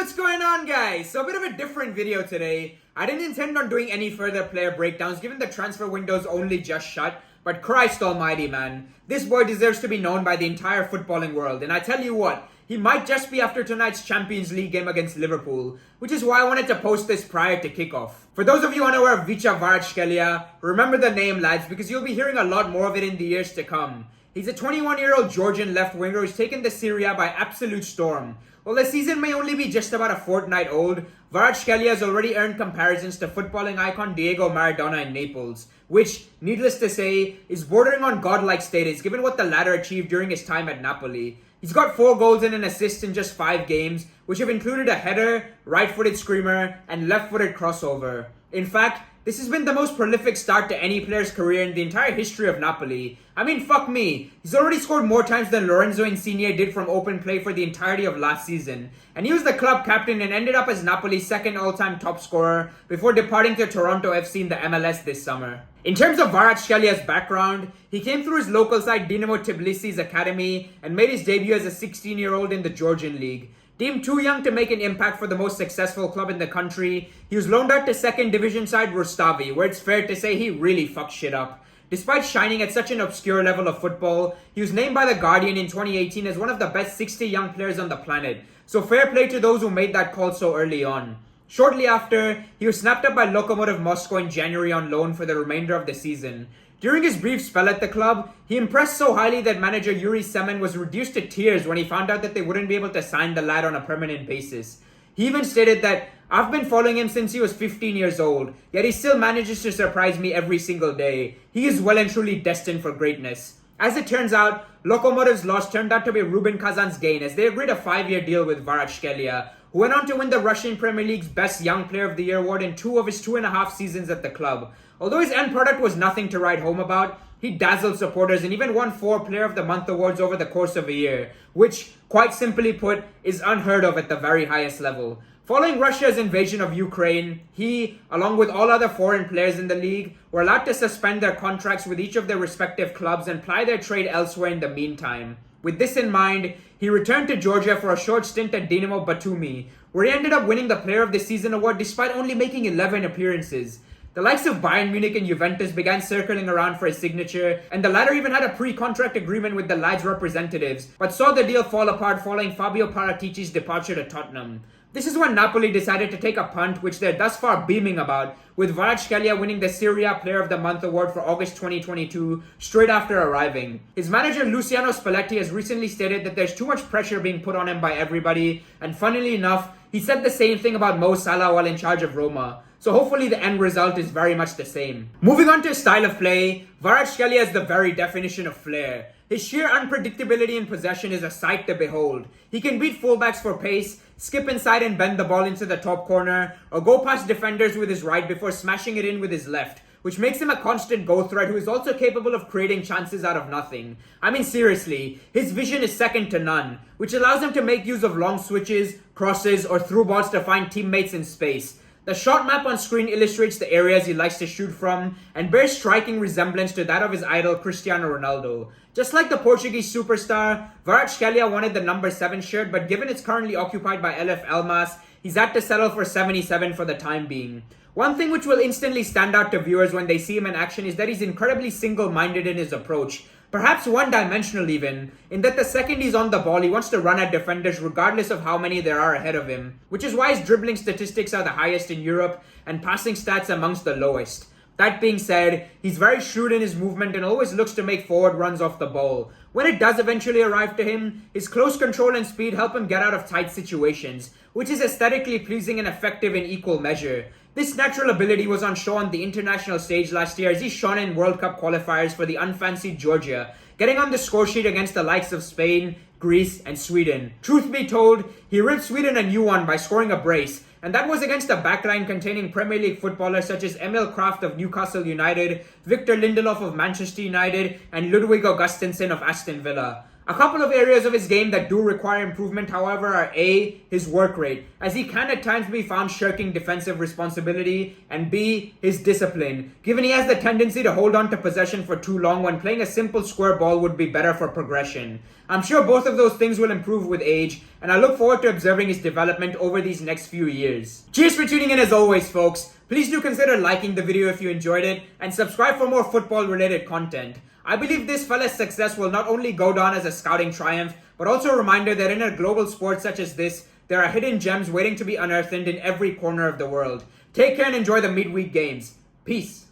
What's going on, guys? So a bit of a different video today. I didn't intend on doing any further player breakdowns given the transfer window's only just shut, but Christ almighty, man. This boy deserves to be known by the entire footballing world, and I tell you what, he might just be after tonight's Champions League game against Liverpool, which is why I wanted to post this prior to kickoff. For those of you unaware of Khvicha Kvaratskhelia, remember the name, lads, because you'll be hearing a lot more of it in the years to come. He's a 21-year-old Georgian left winger who's taken the Serie A by absolute storm. While the season may only be just about a fortnight old, Kvaratskhelia has already earned comparisons to footballing icon Diego Maradona in Naples, which, needless to say, is bordering on godlike status given what the latter achieved during his time at Napoli. He's got 4 goals and an assist in just 5 games, which have included a header, right-footed screamer, and left-footed crossover. In fact, this has been the most prolific start to any player's career in the entire history of Napoli. I mean, fuck me. He's already scored more times than Lorenzo Insigne did from open play for the entirety of last season. And he was the club captain and ended up as Napoli's second all-time top scorer before departing to Toronto FC in the MLS this summer. In terms of Kvaratskhelia background, he came through his local side Dinamo Tbilisi's academy and made his debut as a 16-year-old in the Georgian league. Deemed too young to make an impact for the most successful club in the country, he was loaned out to second division side Rustavi, where it's fair to say he really fucked shit up. Despite shining at such an obscure level of football, he was named by The Guardian in 2018 as one of the best 60 young players on the planet, so fair play to those who made that call so early on. Shortly after, he was snapped up by Lokomotiv Moscow in January on loan for the remainder of the season. During his brief spell at the club, he impressed so highly that manager Yuri Semen was reduced to tears when he found out that they wouldn't be able to sign the lad on a permanent basis. He even stated that, "I've been following him since he was 15 years old, yet he still manages to surprise me every single day. He is well and truly destined for greatness." As it turns out, Lokomotiv's loss turned out to be Rubin Kazan's gain as they agreed a 5-year deal with Kvaratskhelia, who went on to win the Russian Premier League's Best Young Player of the Year award in 2 of his 2.5 seasons at the club. Although his end product was nothing to write home about, he dazzled supporters and even won 4 Player of the Month awards over the course of a year, which, quite simply put, is unheard of at the very highest level. Following Russia's invasion of Ukraine, he, along with all other foreign players in the league, were allowed to suspend their contracts with each of their respective clubs and ply their trade elsewhere in the meantime. With this in mind, he returned to Georgia for a short stint at Dinamo Batumi, where he ended up winning the Player of the Season award despite only making 11 appearances. The likes of Bayern Munich and Juventus began circling around for his signature, and the latter even had a pre-contract agreement with the lad's representatives, but saw the deal fall apart following Fabio Paratici's departure to Tottenham. This is when Napoli decided to take a punt, which they're thus far beaming about, with Kvaratskhelia winning the Serie A Player of the Month award for August 2022, straight after arriving. His manager Luciano Spalletti has recently stated that there's too much pressure being put on him by everybody, and funnily enough, he said the same thing about Mo Salah while in charge of Roma. So hopefully the end result is very much the same. Moving on to his style of play, Kvaratskhelia is the very definition of flair. His sheer unpredictability in possession is a sight to behold. He can beat fullbacks for pace, skip inside and bend the ball into the top corner, or go past defenders with his right before smashing it in with his left, which makes him a constant goal threat who is also capable of creating chances out of nothing. I mean, seriously, his vision is second to none, which allows him to make use of long switches, crosses, or through balls to find teammates in space. The shot map on screen illustrates the areas he likes to shoot from and bears striking resemblance to that of his idol Cristiano Ronaldo. Just like the Portuguese superstar, Kvaratskhelia wanted the number 7 shirt, but given it's currently occupied by LF Elmas, he's had to settle for 77 for the time being. One thing which will instantly stand out to viewers when they see him in action is that he's incredibly single-minded in his approach. Perhaps one-dimensional even, in that the second he's on the ball, he wants to run at defenders regardless of how many there are ahead of him, which is why his dribbling statistics are the highest in Europe and passing stats amongst the lowest. That being said, he's very shrewd in his movement and always looks to make forward runs off the ball. When it does eventually arrive to him, his close control and speed help him get out of tight situations, which is aesthetically pleasing and effective in equal measure. This natural ability was on show on the international stage last year as he shone in World Cup qualifiers for the unfancied Georgia, getting on the scoresheet against the likes of Spain, Greece, and Sweden. Truth be told, he ripped Sweden a new one by scoring a brace, and that was against a backline containing Premier League footballers such as Emil Kraft of Newcastle United, Victor Lindelof of Manchester United, and Ludwig Augustinsson of Aston Villa. A couple of areas of his game that do require improvement, however, are A, his work rate, as he can at times be found shirking defensive responsibility, and B, his discipline, given he has the tendency to hold on to possession for too long when playing a simple square ball would be better for progression. I'm sure both of those things will improve with age, and I look forward to observing his development over these next few years. Cheers for tuning in as always, folks. Please do consider liking the video if you enjoyed it, and subscribe for more football-related content. I believe this fella's success will not only go down as a scouting triumph, but also a reminder that in a global sport such as this, there are hidden gems waiting to be unearthed in every corner of the world. Take care and enjoy the midweek games. Peace.